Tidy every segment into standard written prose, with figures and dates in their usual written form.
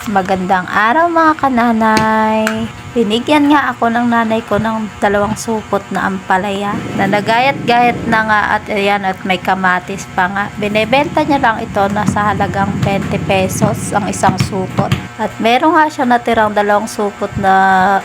Magandang araw mga kananay. Binigyan nga ako ng nanay ko ng 2 supot na ampalaya na nagayat-gayat na nga at ayan at may kamatis pa nga. Binebenta niya lang ito na sa halagang 20 pesos ang isang supot. At meron nga siya natirang 2 supot na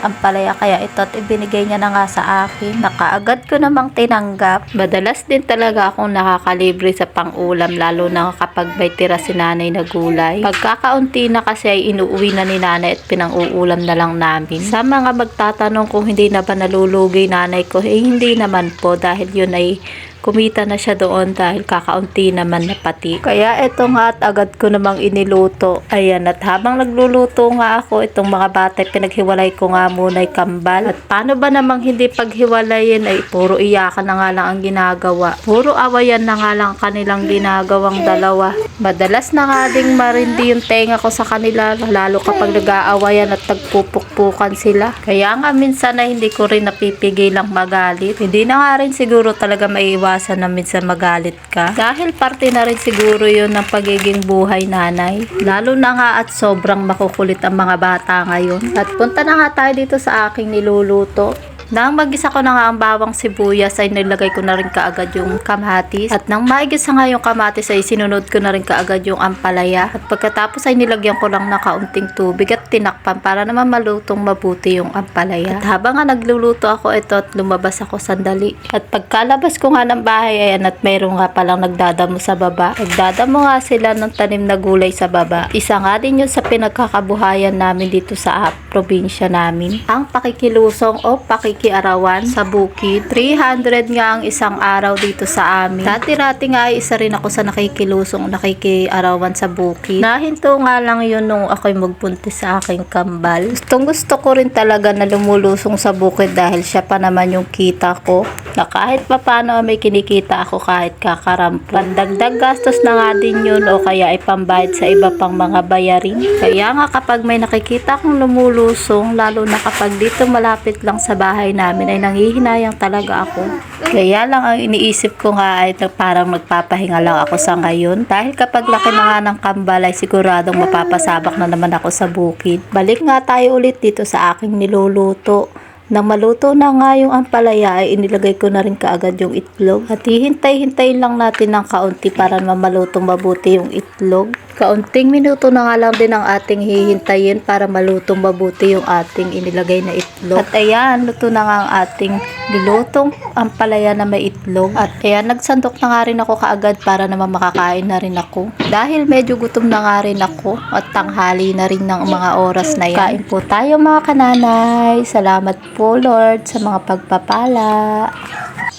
ampalaya kaya ito at ibinigay niya na nga sa akin. Nakaagad ko namang tinanggap. Madalas din talaga akong nakakalibre sa pang-ulam lalo na kapag may tira si nanay na gulay. Pagkakaunti na kasi ay inuuwi na ni nanay at pinang-uulam na lang namin. Sa mga magtatanong kung hindi na ba nalulugi nanay ko, hindi naman po dahil yun ay kumita na siya doon dahil kakaunti naman na pati. Kaya ito nga at agad ko namang iniluto. Ayan, at habang nagluluto nga ako, itong mga bata pinaghiwalay ko nga muna ay kambal. At paano ba namang hindi paghiwalayin ay puro iyakan na nga lang ang ginagawa. Puro awayan na nga lang kanilang ginagawang dalawa. Madalas na nga ding marindi yung tenga ko sa kanila lalo kapag nag-aawayan at nagpupukpukan sila. Kaya nga minsan ay hindi ko rin napipigilang magalit. Hindi na nga rin siguro talaga maiiwasan na minsan magalit ka. Dahil parte na rin siguro yun ng pagiging buhay nanay. Lalo na nga at sobrang makukulit ang mga bata ngayon. At punta na nga tayo dito sa aking niluluto. Nang magisa ko na nga ang bawang sibuyas ay nilagay ko na rin kaagad yung kamatis. At nang maigisa nga yung kamatis ay sinunod ko na rin kaagad yung ampalaya. At pagkatapos ay nilagyan ko lang ng kaunting tubig at tinakpan para naman malutong mabuti yung ampalaya. At habang nga nagluluto ako ito at lumabas ako sandali. At pagkalabas ko nga ng bahay ayan at mayroon nga palang nagdadamo sa baba. Nagdadamo nga sila ng tanim na gulay sa baba. Isa nga din yun sa pinagkakabuhayan namin dito sa probinsya namin. Ang pakikilusong o pakikiarawan sa bukid. 300 nga ang isang araw dito sa amin. Dati-rati nga ay isa rin ako sa nakikilusong nakikiarawan sa bukid. Nahinto nga lang yun nung ako'y magpuntis sa aking kambal. Gustong gusto ko rin talaga na lumulusom sa bukid dahil siya pa naman yung kita ko. Na kahit pa paano may kinikita ako kahit kakarampo. Pandagdag gastos na nga din yun o kaya ay pambayad sa iba pang mga bayarin. Kaya nga kapag may nakikita akong lumulusong lalo na kapag dito malapit lang sa bahay namin ay nanghihinayang talaga ako. Kaya lang ang iniisip ko nga ay parang magpapahinga lang ako sa ngayon dahil kapag laki na nga ng kambal ay siguradong mapapasabak na naman ako sa bukid. Balik nga tayo ulit dito sa aking niluluto. Nang maluto na nga yung ampalaya ay inilagay ko na rin kaagad yung itlog. At hihintay-hintayin lang natin ng kaunti para malutong mabuti yung itlog. Kaunting minuto na nga lang din ang ating hihintayin para malutong mabuti yung ating inilagay na itlog. At ayan, luto na nga ang ating nilutong ampalaya na may itlog. At ayan, nagsandok na nga rin ako kaagad para naman makakain na rin ako. Dahil medyo gutom na nga rin ako at tanghali na rin ng mga oras na yan. Kain po tayo mga kananay. Salamat po Lord sa mga pagpapala.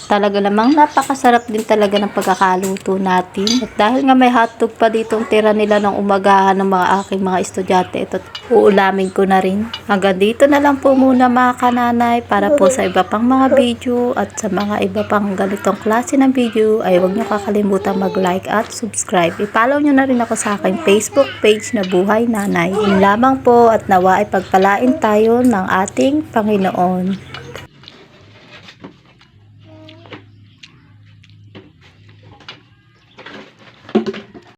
Talaga namang napakasarap din talaga ng pagkakaluto natin. At dahil nga may hotdog pa ditong tira nila ng umagahan ng mga aking mga estudyante, ito uulamin ko na rin. Hanggang dito na lang po muna mga kananay para po sa iba pang mga video at sa mga iba pang ganitong klase ng video ay huwag nyo kakalimutan mag-like at subscribe. I-follow nyo na rin ako sa aking Facebook page na Buhay Nanay. Yun lamang po at nawa ay pagpalain tayo ng ating Panginoon.